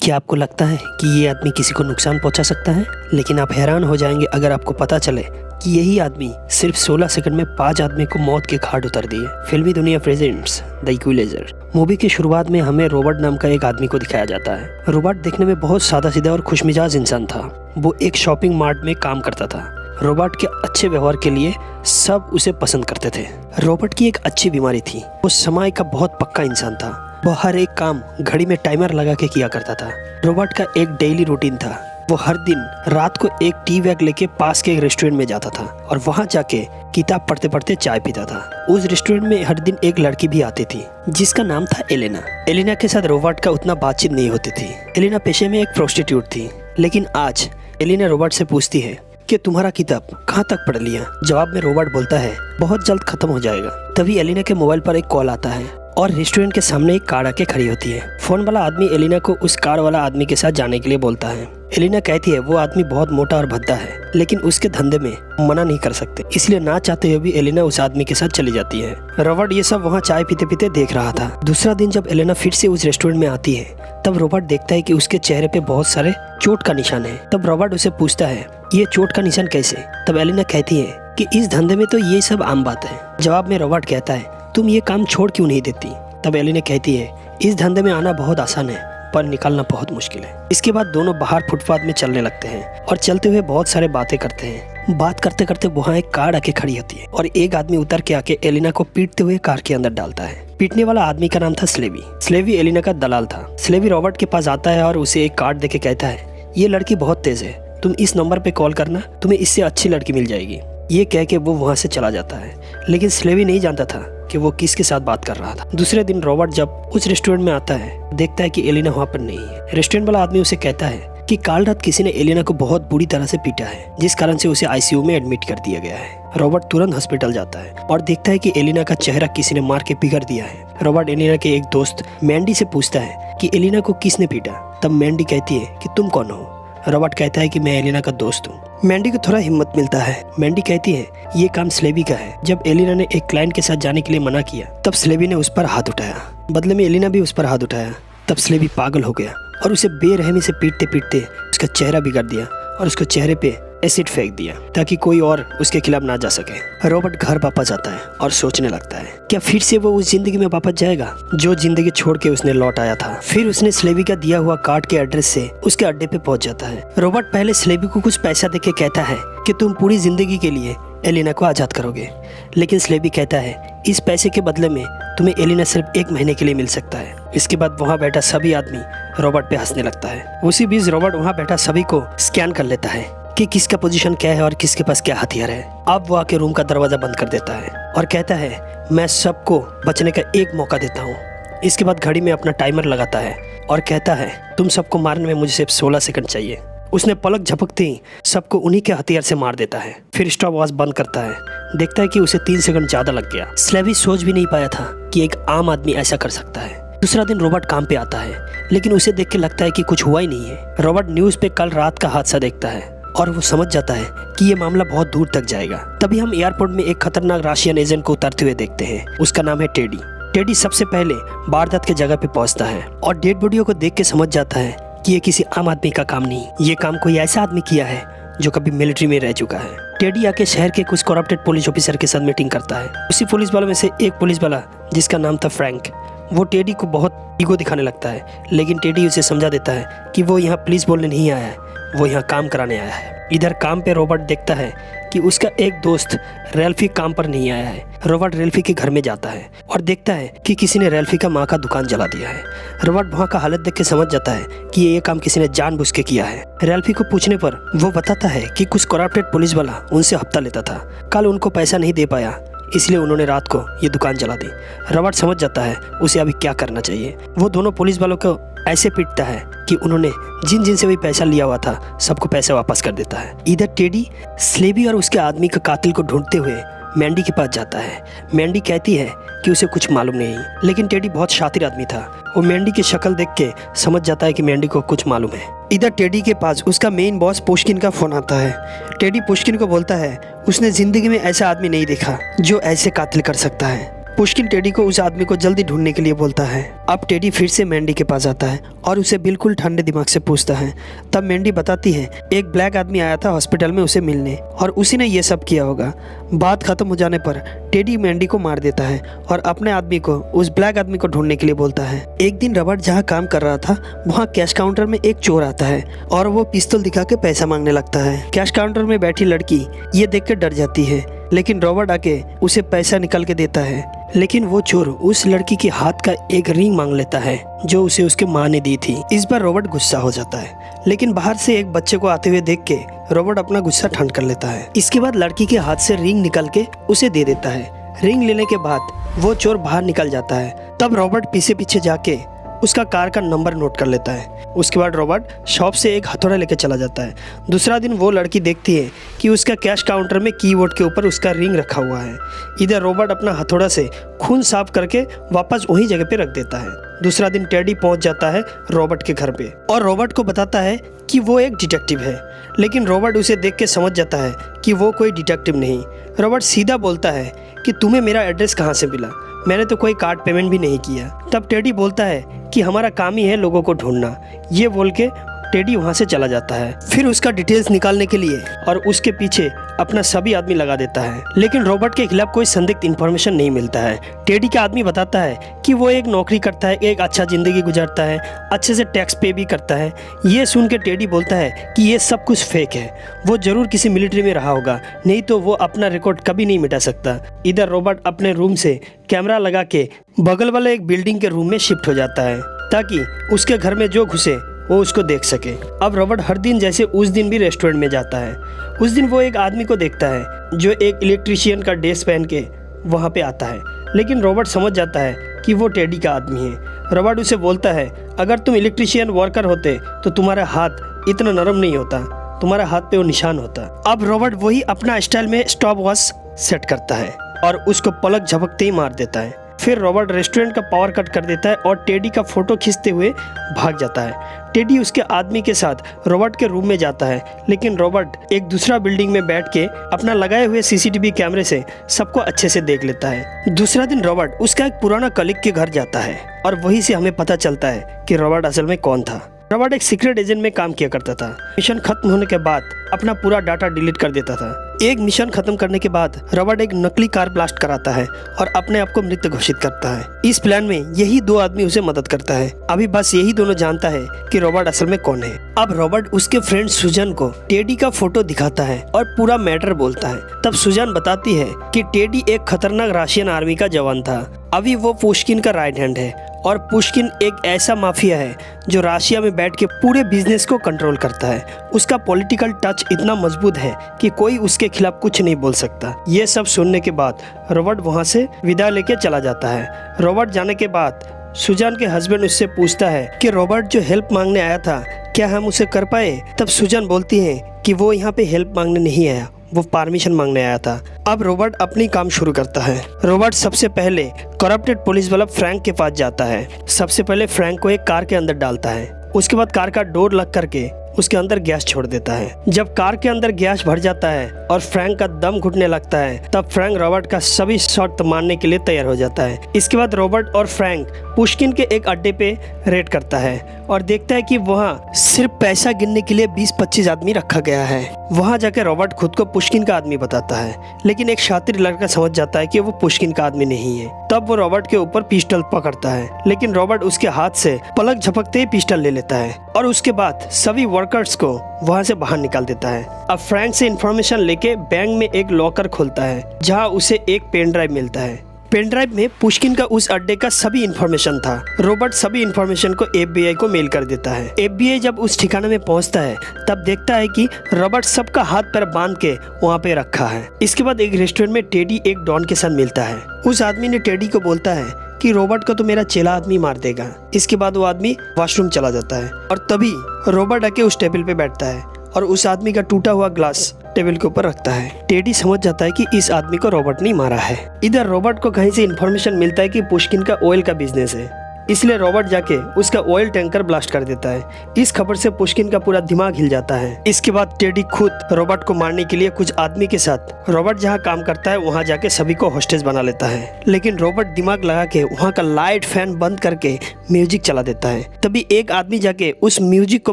क्या आपको लगता है कि ये आदमी किसी को नुकसान पहुंचा सकता है? लेकिन आप हैरान हो जाएंगे अगर आपको पता चले कि यही आदमी सिर्फ 16 सेकंड में 5 आदमी को मौत के घाट उतार दिए। फिल्मी दुनिया प्रेजेंट्स द इक्विलाइजर। मूवी की शुरुआत में हमें रॉबर्ट नाम का एक आदमी को दिखाया जाता है। रॉबर्ट देखने में बहुत सादा सीधा और खुशमिजाज इंसान था। वो एक शॉपिंग मार्ट में काम करता था। रॉबर्ट के अच्छे व्यवहार के लिए सब उसे पसंद करते थे। रॉबर्ट की एक अच्छी बीमारी थी, वो समय का बहुत पक्का इंसान था। वो हर एक काम घड़ी में टाइमर लगा के किया करता था। रॉबर्ट का एक डेली रूटीन था। वो हर दिन रात को एक टी बैग लेके पास के एक रेस्टोरेंट में जाता था और वहाँ जाके किताब पढ़ते पढ़ते चाय पीता था। उस रेस्टोरेंट में हर दिन एक लड़की भी आती थी जिसका नाम था एलेना। एलेना के साथ रॉबर्ट का उतना बातचीत नहीं होती थी। एलेना पेशे में एक प्रोस्टिट्यूट थी। लेकिन आज एलेना रॉबर्ट से पूछती है कि तुम्हारा किताब कहाँ तक पढ़ लिया? जवाब में रॉबर्ट बोलता है बहुत जल्द खत्म हो जाएगा। तभी एलेना के मोबाइल पर एक कॉल आता है और रेस्टोरेंट के सामने एक कार आके खड़ी होती है। फोन वाला आदमी एलिना को उस कार वाला आदमी के साथ जाने के लिए बोलता है। एलिना कहती है वो आदमी बहुत मोटा और भद्दा है, लेकिन उसके धंधे में मना नहीं कर सकते, इसलिए ना चाहते हुए भी एलिना उस आदमी के साथ चली जाती है। रॉबर्ट ये सब वहाँ चाय पीते पीते देख रहा था। दूसरा दिन जब एलिना फिर से उस रेस्टोरेंट में आती है तब रॉबर्ट देखता है कि उसके चेहरे पे बहुत सारे चोट का निशान है। तब रॉबर्ट उसे पूछता है ये चोट का निशान कैसे? तब एलिना कहती है कि इस धंधे में तो ये सब आम बात है। जवाब में रॉबर्ट कहता है तुम ये काम छोड़ क्यों नहीं देती? तब एलिना कहती है इस धंधे में आना बहुत आसान है पर निकालना बहुत मुश्किल है। इसके बाद दोनों बाहर फुटपाथ में चलने लगते हैं और चलते हुए बहुत सारे बातें करते हैं। बात करते करते वहाँ एक कार आके खड़ी होती है और एक आदमी उतर के आके एलिना को पीटते हुए कार के अंदर डालता है। पीटने वाला आदमी का नाम था स्लेवी। स्लेवी एलिना का दलाल था। स्लेवी रॉबर्ट के पास आता है और उसे एक कार्ड देके कहता है ये लड़की बहुत तेज है, तुम इस नंबर पे कॉल करना, तुम्हें इससे अच्छी लड़की मिल जाएगी। ये कह के वो वहाँ से चला जाता है। लेकिन स्लेवी नहीं जानता था कि वो किसके साथ बात कर रहा था। दूसरे दिन रॉबर्ट जब उस रेस्टोरेंट में आता है देखता है कि एलिना वहाँ पर नहीं है। रेस्टोरेंट वाला आदमी उसे कहता है कि कल रात किसी ने एलिना को बहुत बुरी तरह से पीटा है, जिस कारण से उसे आईसीयू में एडमिट कर दिया गया है। रॉबर्ट तुरंत हॉस्पिटल जाता है और देखता है कि एलिना का चेहरा किसी ने मार के बिगाड़ दिया है। रॉबर्ट एलिना के एक दोस्त मैंडी से पूछता है कि एलिना को किसने पीटा? तब मैंडी कहती है कि तुम कौन हो? रॉबर्ट कहता है कि मैं एलिना का दोस्त हूँ। मैंडी को थोड़ा हिम्मत मिलता है। मैंडी कहती है ये काम स्लेवी का है। जब एलिना ने एक क्लाइंट के साथ जाने के लिए मना किया तब स्लेवी ने उस पर हाथ उठाया। बदले में एलिना भी उस पर हाथ उठाया। तब स्लेवी पागल हो गया और उसे बेरहमी से पीटते पीटते उसका चेहरा बिगाड़ दिया और उसके चेहरे पे एसिड फेंक दिया ताकि कोई और उसके खिलाफ ना जा सके। रॉबर्ट घर वापस आता है और सोचने लगता है क्या फिर से वो उस जिंदगी में वापस जाएगा जो जिंदगी छोड़ के उसने लौट आया था। फिर उसने स्लेवी का दिया हुआ कार्ड के एड्रेस से उसके अड्डे पे पहुंच जाता है। रॉबर्ट पहले स्लेवी को कुछ पैसा देके कहता है कि तुम पूरी जिंदगी के लिए एलिना को आजाद करोगे, लेकिन स्लेवी कहता है इस पैसे के बदले में तुम्हें एलिना सिर्फ 1 महीने के लिए मिल सकता है। इसके बाद वहाँ बैठा सभी आदमी रॉबर्ट पे हंसने लगता है। उसी बीच रॉबर्ट वहाँ बैठा सभी को स्कैन कर लेता है कि किसका पोजीशन क्या है और किसके पास क्या हथियार है। अब वो आके रूम का दरवाजा बंद कर देता है और कहता है मैं सबको बचने का एक मौका देता हूँ। इसके बाद घड़ी में अपना टाइमर लगाता है और कहता है तुम सबको मारने में मुझे सिर्फ 16 सेकंड चाहिए। उसने पलक झपकते ही सबको उन्हीं के हथियार से मार देता है। फिर स्टॉप वॉच बंद करता है। देखता है कि उसे 3 सेकंड ज्यादा लग गया। स्लेवी सोच भी नहीं पाया था कि एक आम आदमी ऐसा कर सकता है। दूसरा दिन रॉबर्ट काम पे आता है, लेकिन उसे देख के लगता है कि कुछ हुआ ही नहीं है। रॉबर्ट न्यूज पे कल रात का हादसा देखता है और वो समझ जाता है कि ये मामला बहुत दूर तक जाएगा। तभी हम एयरपोर्ट में एक खतरनाक रशियन एजेंट को उतरते हुए देखते हैं। उसका नाम है टेडी। टेडी सबसे पहले वारदात के जगह पे पहुंचता है और डेड बॉडियों को देख के समझ जाता है कि ये किसी आम आदमी का काम नहीं, ये काम कोई ऐसा आदमी किया है जो कभी मिलिट्री में रह चुका है। टेडी आके शहर के कुछ करप्टेड पुलिस ऑफिसर के साथ मीटिंग करता है। उसी पुलिस वालों में से एक पुलिस वाला जिसका नाम था फ्रैंक, वो टेडी को बहुत ईगो दिखाने लगता है, लेकिन टेडी उसे समझा देता है कि वो यहाँ पुलिस बोलने नहीं आया है, वो यहाँ काम कराने आया है। इधर काम पे रॉबर्ट देखता है कि उसका एक दोस्त रेल्फी काम पर नहीं आया है। रॉबर्ट रेल्फी के घर में जाता है और देखता है कि किसी ने रेल्फी का माँ का दुकान जला दिया है। रॉबर्ट वहाँ का हालत देख के समझ जाता है कि ये काम किसी ने जानबूझ के किया है। रेल्फी को पूछने पर वो बताता है कि कुछ करप्टेड पुलिस वाला उनसे हफ्ता लेता था, कल उनको पैसा नहीं दे पाया इसलिए उन्होंने रात को ये दुकान जला दी। रॉबर्ट समझ जाता है उसे अभी क्या करना चाहिए। वो दोनों पुलिस वालों को ऐसे पीटता है कि उन्होंने जिन से भी पैसा लिया हुआ था सबको पैसा वापस कर देता है। इधर टेडी स्लेवी और उसके आदमी का कातिल को ढूंढते हुए मैंडी के पास जाता है। मैंडी कहती है कि उसे कुछ मालूम नहीं, लेकिन टेडी बहुत शातिर आदमी था। वो मैंडी की शक्ल देख के समझ जाता है कि मैंडी को कुछ मालूम है। इधर टेडी के पास उसका मेन बॉस पुष्किन का फोन आता है। टेडी पुष्किन को बोलता है उसने जिंदगी में ऐसा आदमी नहीं देखा जो ऐसे कातिल कर सकता है। पुष्किन टेडी को उस आदमी को जल्दी ढूंढने के लिए बोलता है। अब टेडी फिर से मैंडी के पास आता है और उसे बिल्कुल ठंडे दिमाग से पूछता है। तब मैंडी बताती है एक ब्लैक आदमी आया था हॉस्पिटल में उसे मिलने और उसी ने ये सब किया होगा। बात खत्म हो जाने पर टेडी मैंडी को मार देता है और अपने आदमी को उस ब्लैक आदमी को ढूंढने के लिए बोलता है। एक दिन रॉबर्ट जहाँ काम कर रहा था वहाँ कैश काउंटर में एक चोर आता है और वो पिस्तौल दिखा के पैसा मांगने लगता है। कैश काउंटर में बैठी लड़की ये देख के डर जाती है, लेकिन रॉबर्ट आके उसे पैसा निकाल के देता है। लेकिन वो चोर उस लड़की के हाथ का एक रिंग मांग लेता है जो उसे उसके माँ ने दी थी। इस बार रॉबर्ट गुस्सा हो जाता है, लेकिन बाहर से एक बच्चे को आते हुए देख के रॉबर्ट अपना गुस्सा ठंड कर लेता है। इसके बाद लड़की के हाथ से रिंग निकाल के उसे दे देता है। रिंग लेने के बाद वो चोर बाहर निकल जाता है। तब रॉबर्ट पीछे पीछे जाके उसका कार का नंबर नोट कर लेता है। उसके बाद रॉबर्ट शॉप से एक हथौड़ा लेके चला जाता है। दूसरा दिन वो लड़की देखती है कि उसका कैश काउंटर में कीबोर्ड के ऊपर उसका रिंग रखा हुआ है। इधर रॉबर्ट अपना हथौड़ा से खून साफ करके वापस वही जगह पे रख देता है। दूसरा दिन टेडी पहुंच जाता है रॉबर्ट के घर पे और रॉबर्ट को बताता है कि वो एक डिटेक्टिव है, लेकिन रॉबर्ट उसे देख के समझ जाता है कि वो कोई डिटेक्टिव नहीं। रॉबर्ट सीधा बोलता है कि तुम्हें मेरा एड्रेस कहाँ से मिला, मैंने तो कोई कार्ड पेमेंट भी नहीं किया। तब टेडी बोलता है कि हमारा काम ही है लोगों को ढूंढना। ये बोल के टेडी वहाँ से चला जाता है। फिर उसका डिटेल्स निकालने के लिए और उसके पीछे अपना सभी आदमी लगा देता है, लेकिन रॉबर्ट के खिलाफ कोई संदिग्ध इंफॉर्मेशन नहीं मिलता है। टेडी का आदमी बताता है कि वो एक नौकरी करता है, एक अच्छा जिंदगी गुजारता है, अच्छे से टैक्स पे भी करता है। ये सुन के टेडी बोलता है कि ये सब कुछ फेक है, वो जरूर किसी मिलिट्री में रहा होगा, नहीं तो वो अपना रिकॉर्ड कभी नहीं मिटा सकता। इधर रॉबर्ट अपने रूम से कैमरा लगा के बगल वाले एक बिल्डिंग के रूम में शिफ्ट हो जाता है ताकि उसके घर में जो घुसे वो उसको देख सके। अब रॉबर्ट हर दिन जैसे उस दिन भी रेस्टोरेंट में जाता है। उस दिन वो एक आदमी को देखता है जो एक इलेक्ट्रिशियन का ड्रेस पहन के वहाँ पे आता है, लेकिन रॉबर्ट समझ जाता है कि वो टेडी का आदमी है। रॉबर्ट उसे बोलता है अगर तुम इलेक्ट्रिशियन वर्कर होते तो तुम्हारा हाथ इतना नरम नहीं होता, तुम्हारा हाथ पे वो निशान होता। अब रॉबर्ट वही अपना स्टाइल में स्टॉप वॉच सेट करता है और उसको पलक झपकते ही मार देता है। फिर रॉबर्ट रेस्टोरेंट का पावर कट कर देता है और टेडी का फोटो खींचते हुए भाग जाता है। टेडी उसके आदमी के साथ रॉबर्ट के रूम में जाता है, लेकिन रॉबर्ट एक दूसरा बिल्डिंग में बैठ के अपना लगाए हुए सीसीटीवी कैमरे से सबको अच्छे से देख लेता है। दूसरा दिन रॉबर्ट उसका एक पुराना कलीग के घर जाता है और वहीं से हमें पता चलता है कि रॉबर्ट असल में कौन था। रॉबर्ट एक सीक्रेट एजेंट में काम किया करता था। मिशन खत्म होने के बाद अपना पूरा डाटा डिलीट कर देता था। एक मिशन खत्म करने के बाद रॉबर्ट एक नकली कार ब्लास्ट कराता है और अपने आप को मृत घोषित करता है। इस प्लान में यही दो आदमी उसे मदद करता है। अभी बस यही दोनों जानता है कि रॉबर्ट असल में कौन है। अब रॉबर्ट उसके फ्रेंड सुजन को टेडी का फोटो दिखाता है और पूरा मैटर बोलता है। तब सुजन बताती है कि टेडी एक खतरनाक रशियन आर्मी का जवान था। अभी वो पुष्किन का राइट हैंड है और पुष्किन एक ऐसा माफिया है जो रशिया में बैठ के पूरे बिजनेस को कंट्रोल करता है। उसका पॉलिटिकल टच इतना मजबूत है कि कोई उसके खिलाफ कुछ नहीं बोल सकता। ये सब सुनने के बाद रॉबर्ट वहाँ से विदा लेके चला जाता है। रॉबर्ट जाने के बाद सुजान के हस्बैंड उससे पूछता है कि रॉबर्ट जो हेल्प मांगने आया था क्या हम उसे कर पाए। तब सुजान बोलती है कि वो यहाँ पे हेल्प मांगने नहीं आया, वो परमिशन मांगने आया था। अब रॉबर्ट अपनी काम शुरू करता है। रॉबर्ट सबसे पहले करप्टेड पुलिस वाला फ्रैंक के पास जाता है। सबसे पहले फ्रैंक को एक कार के अंदर डालता है। उसके बाद कार का डोर लग करके उसके अंदर गैस छोड़ देता है। जब कार के अंदर गैस भर जाता है और फ्रैंक का दम घुटने लगता है, तब फ्रैंक रॉबर्ट का सभी शर्त मानने के लिए तैयार हो जाता है। इसके बाद रॉबर्ट और फ्रैंक पुष्किन के एक अड्डे पे रेड करता है और देखता है कि वहाँ सिर्फ पैसा गिनने के लिए 20-25 आदमी रखा गया है। वहाँ जाकर रॉबर्ट खुद को पुष्किन का आदमी बताता है, लेकिन एक शातिर लड़का समझ जाता है कि वो पुष्किन का आदमी नहीं है। तब वो रॉबर्ट के ऊपर पिस्टल पकड़ता है, लेकिन रॉबर्ट उसके हाथ से पलक झपकते ही पिस्टल ले लेता है और उसके बाद सभी वर्कर्स को वहाँ से बाहर निकाल देता है। अब फ्रैंक से इंफॉर्मेशन लेके बैंक में एक लॉकर खोलता है जहाँ उसे एक पेन ड्राइव मिलता है। पेन ड्राइव में पुष्किन का उस अड्डे का सभी इंफॉर्मेशन था। रॉबर्ट सभी इंफॉर्मेशन को FBI को मेल कर देता है। FBI जब उस ठिकाने में पहुंचता है तब देखता है कि रॉबर्ट सबका हाथ पैर बांध के वहां पे रखा है। इसके बाद एक रेस्टोरेंट में टेडी एक डॉन के साथ मिलता है। उस आदमी ने टेडी को बोलता है कि रॉबर्ट को तो मेरा चेला आदमी मार देगा। इसके बाद वो आदमी वॉशरूम चला जाता है और तभी रॉबर्ट आके उस टेबल पे बैठता है और उस आदमी का टूटा हुआ ग्लास टेबल के ऊपर रखता है। टेडी समझ जाता है कि इस आदमी को रॉबर्ट ने मारा है। इधर रॉबर्ट को कहीं से इन्फॉर्मेशन मिलता है कि पुष्किन का ऑयल का बिजनेस है। इसलिए रॉबर्ट जाके उसका ऑयल टैंकर ब्लास्ट कर देता है। इस खबर से पुष्किन का पूरा दिमाग हिल जाता है। इसके बाद टेडी खुद रॉबर्ट को मारने के लिए कुछ आदमी के साथ रॉबर्ट जहाँ काम करता है वहाँ जाके सभी को हॉस्टेज बना लेता है। लेकिन रॉबर्ट दिमाग लगा के वहाँ का लाइट फैन बंद करके म्यूजिक चला देता है। तभी एक आदमी जाके उस म्यूजिक को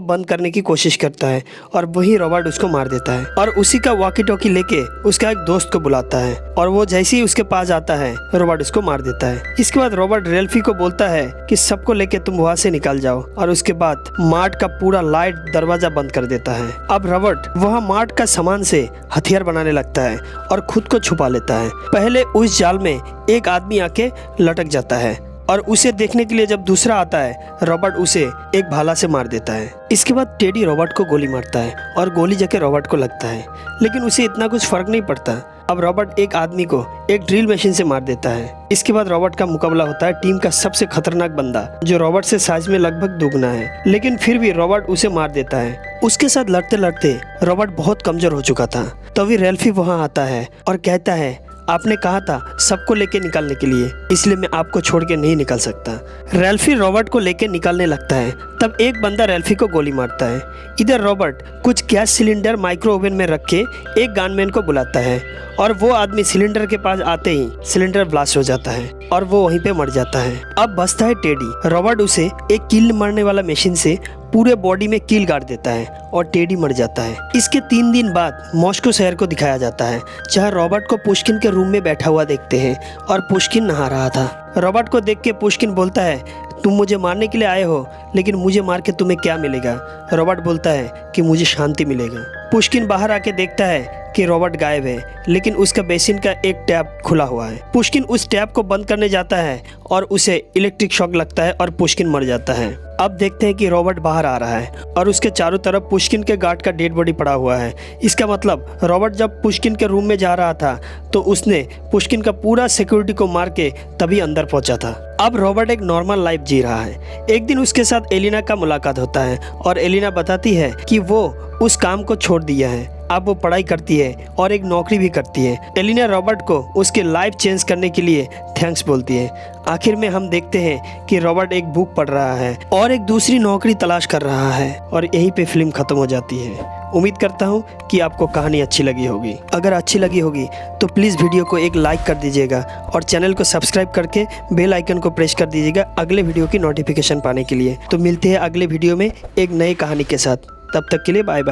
बंद करने की कोशिश करता है और वही रॉबर्ट उसको मार देता है और उसी का वॉकी टॉकी लेके उसका एक दोस्त को बुलाता है और वो जैसे ही उसके पास आता है रॉबर्ट उसको मार देता है। इसके बाद रॉबर्ट रेल्फी को बोलता है कि सबको लेके तुम वहाँ से निकल जाओ और उसके बाद मार्ट का पूरा लाइट दरवाजा बंद कर देता है। अब रॉबर्ट वहाँ मार्ट का सामान से हथियार बनाने लगता है और खुद को छुपा लेता है। पहले उस जाल में एक आदमी आके लटक जाता है और उसे देखने के लिए जब दूसरा आता है रॉबर्ट उसे एक भाला से मार देता है। इसके बाद टेडी रॉबर्ट को गोली मारता है और गोली जाके रॉबर्ट को लगता है, लेकिन उसे इतना कुछ फर्क नहीं पड़ता। अब रॉबर्ट एक आदमी को एक ड्रिल मशीन से मार देता है। इसके बाद रॉबर्ट का मुकाबला होता है टीम का सबसे खतरनाक बंदा जो रॉबर्ट से साइज में लगभग दोगुना है, लेकिन फिर भी रॉबर्ट उसे मार देता है। उसके साथ लड़ते लड़ते रॉबर्ट बहुत कमजोर हो चुका था। तभी रेल्फी वहाँ आता है और कहता है आपने कहा था सबको लेके निकलने के लिए, इसलिए मैं आपको छोड़ के नहीं निकल सकता। रेल्फी रॉबर्ट को लेके निकलने लगता है। तब एक बंदा रेल्फी को गोली मारता है। इधर रॉबर्ट कुछ गैस सिलेंडर माइक्रो ओवन में रख के एक गनमैन को बुलाता है और वो आदमी सिलेंडर के पास आते ही सिलेंडर ब्लास्ट हो जाता है और वो वहीं पे मर जाता है। अब बचता है टेडी। रॉबर्ट उसे एक कील मारने वाला मशीन से पूरे बॉडी में कील गाड़ देता है और टेडी मर जाता है। इसके 3 दिन बाद मॉस्को शहर को दिखाया जाता है जहाँ रॉबर्ट को पुष्किन के रूम में बैठा हुआ देखते हैं और पुष्किन नहा रहा था। रॉबर्ट को देख के पुष्किन बोलता है तुम मुझे मारने के लिए आए हो, लेकिन मुझे मार के तुम्हें क्या मिलेगा? रॉबर्ट बोलता है कि मुझे शांति मिलेगा। पुष्किन बाहर आके देखता है कि रॉबर्ट गायब है, लेकिन उसका बेसिन का एक टैप खुला हुआ है। पुष्किन उस टैप को बंद करने जाता है और उसे इलेक्ट्रिक शॉक लगता है और पुष्किन मर जाता है। अब देखते हैं कि रॉबर्ट बाहर आ रहा है और उसके चारों तरफ पुष्किन के गार्ड का डेड बॉडी पड़ा हुआ है। इसका मतलब रॉबर्ट जब पुष्किन के रूम में जा रहा था तो उसने पुष्किन का पूरा सिक्योरिटी को मार के तभी अंदर पहुंचा था। अब रॉबर्ट एक नॉर्मल लाइफ जी रहा है। एक दिन उसके साथ एलिना का मुलाकात होता है और एलिना बताती है कि वो उस काम को छोड़ दिया है। अब वो पढ़ाई करती है और एक नौकरी भी करती है। एलिना रॉबर्ट को उसके लाइफ चेंज करने के लिए थैंक्स बोलती है। आखिर में हम देखते हैं कि रॉबर्ट एक बुक पढ़ रहा है और एक दूसरी नौकरी तलाश कर रहा है और यहीं पे फिल्म खत्म हो जाती है। उम्मीद करता हूँ कि आपको कहानी अच्छी लगी होगी। अगर अच्छी लगी होगी तो प्लीज़ वीडियो को एक लाइक कर दीजिएगा और चैनल को सब्सक्राइब करके बेल आइकन को प्रेस कर दीजिएगा अगले वीडियो की नोटिफिकेशन पाने के लिए। तो मिलते हैं अगले वीडियो में एक नई कहानी के साथ। तब तक के लिए बाय बाय।